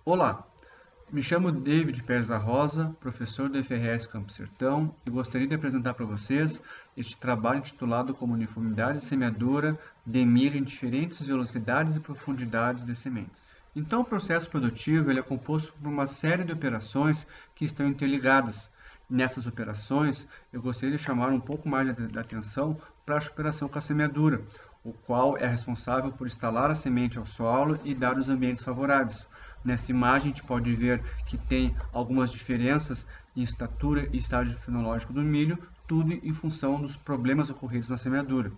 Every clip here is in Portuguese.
Olá, me chamo David Pérez da Rosa, professor do FRS Campo Sertão, e gostaria de apresentar para vocês este trabalho intitulado como Uniformidade de Semeadura de milho em diferentes velocidades e profundidades de sementes. Então, o processo produtivo ele é composto por uma série de operações que estão interligadas. Nessas operações, eu gostaria de chamar um pouco mais da atenção para a operação com a semeadura, o qual é responsável por instalar a semente ao solo e dar os ambientes favoráveis. Nessa imagem, a gente pode ver que tem algumas diferenças em estatura e estágio fenológico do milho, tudo em função dos problemas ocorridos na semeadura.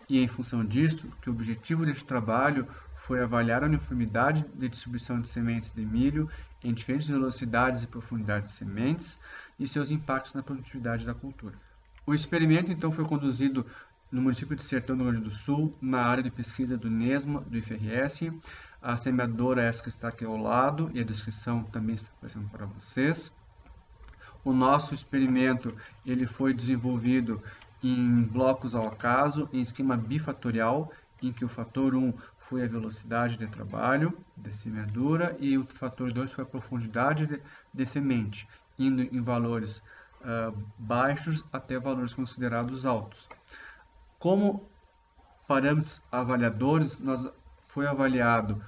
E em função disso, que o objetivo deste trabalho foi avaliar a uniformidade de distribuição de sementes de milho em diferentes velocidades e profundidades de sementes e seus impactos na produtividade da cultura. O experimento, então, foi conduzido no município de Sertão do Rio Grande do Sul, na área de pesquisa do NESMA, do IFRS. A semeadora essa que está aqui ao lado e a descrição também está aparecendo para vocês. O nosso experimento ele foi desenvolvido em blocos ao acaso, em esquema bifatorial, em que o fator 1 foi a velocidade de trabalho de semeadura e o fator 2 foi a profundidade de semente, indo em valores baixos até valores considerados altos. Como parâmetros avaliadores, foi avaliado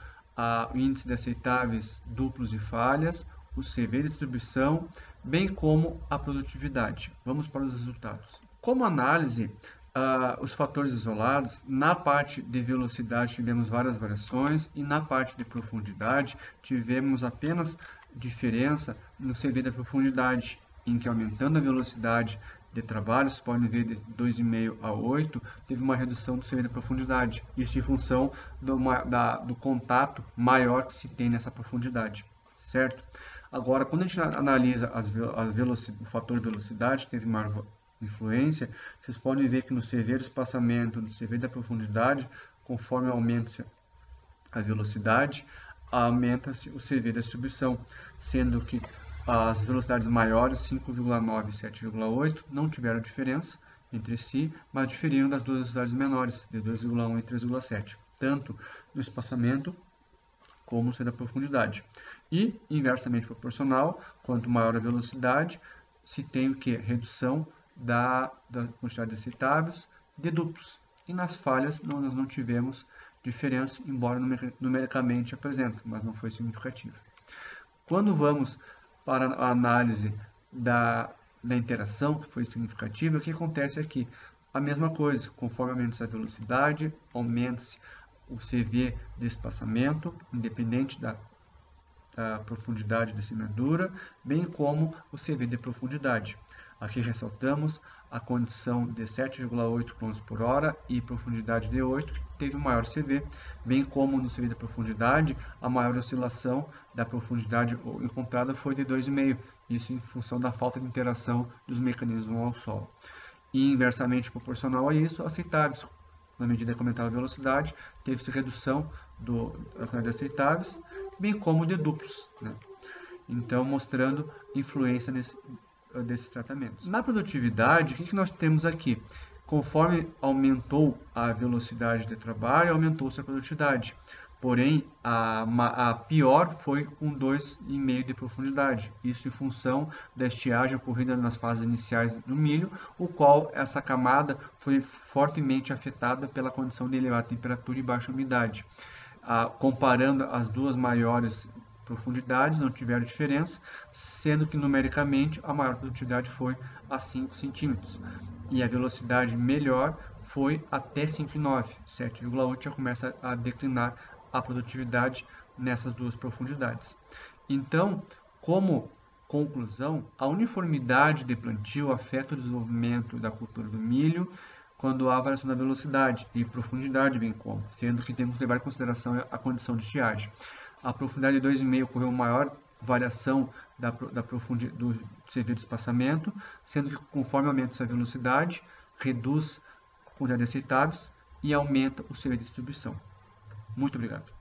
o índice de aceitáveis duplos e falhas, o CV de distribuição, bem como a produtividade. Vamos para os resultados. Como análise, os fatores isolados, na parte de velocidade tivemos várias variações e na parte de profundidade tivemos apenas diferença no CV da profundidade, em que aumentando a velocidade de trabalho, vocês podem ver de 2,5 a 8, teve uma redução do CV da profundidade. Isso em função do contato maior que se tem nessa profundidade, certo? Agora, quando a gente analisa o fator velocidade, que teve maior influência, vocês podem ver que no CV do espaçamento, no CV da profundidade, conforme aumenta a velocidade, aumenta-se o CV da distribuição, sendo que as velocidades maiores, 5,9 e 7,8, não tiveram diferença entre si, mas diferiram das duas velocidades menores, de 2,1 e 3,7, tanto no espaçamento como no da profundidade. E, inversamente proporcional, quanto maior a velocidade, se tem o que? Redução da quantidade de aceitáveis de duplos. E nas falhas, nós não tivemos diferença, embora numericamente apresente, mas não foi significativo. Quando vamos para a análise da interação, que foi significativa, o que acontece aqui? A mesma coisa, conforme aumenta a velocidade, aumenta-se o CV de espaçamento, independente da profundidade da semeadura, bem como o CV de profundidade. Aqui ressaltamos a condição de 7,8 km por hora e profundidade de 8, que teve o maior CV, bem como no CV da profundidade, a maior oscilação da profundidade encontrada foi de 2,5, isso em função da falta de interação dos mecanismos ao solo. E inversamente proporcional a isso, aceitáveis, na medida que aumentava a velocidade, teve-se redução da quantidade de aceitáveis, bem como de duplos, né? Então, mostrando influência desses tratamentos. Na produtividade, o que nós temos aqui? Conforme aumentou a velocidade de trabalho, aumentou-se a produtividade. Porém, a pior foi com 2,5 de profundidade. Isso em função da estiagem ocorrida nas fases iniciais do milho, o qual essa camada foi fortemente afetada pela condição de elevada temperatura e baixa umidade. Comparando as duas maiores profundidades, não tiveram diferença, sendo que numericamente a maior produtividade foi a 5 centímetros. E a velocidade melhor foi até 5,9. 7,8 já começa a declinar a produtividade nessas duas profundidades. Então, como conclusão, a uniformidade de plantio afeta o desenvolvimento da cultura do milho quando há variação da velocidade e profundidade, bem como, sendo que temos que levar em consideração a condição de estiagem. A profundidade de 2,5 ocorreu maior variação do CV de espaçamento, sendo que conforme aumenta essa velocidade, reduz a quantidade de aceitáveis e aumenta o CV de distribuição. Muito obrigado.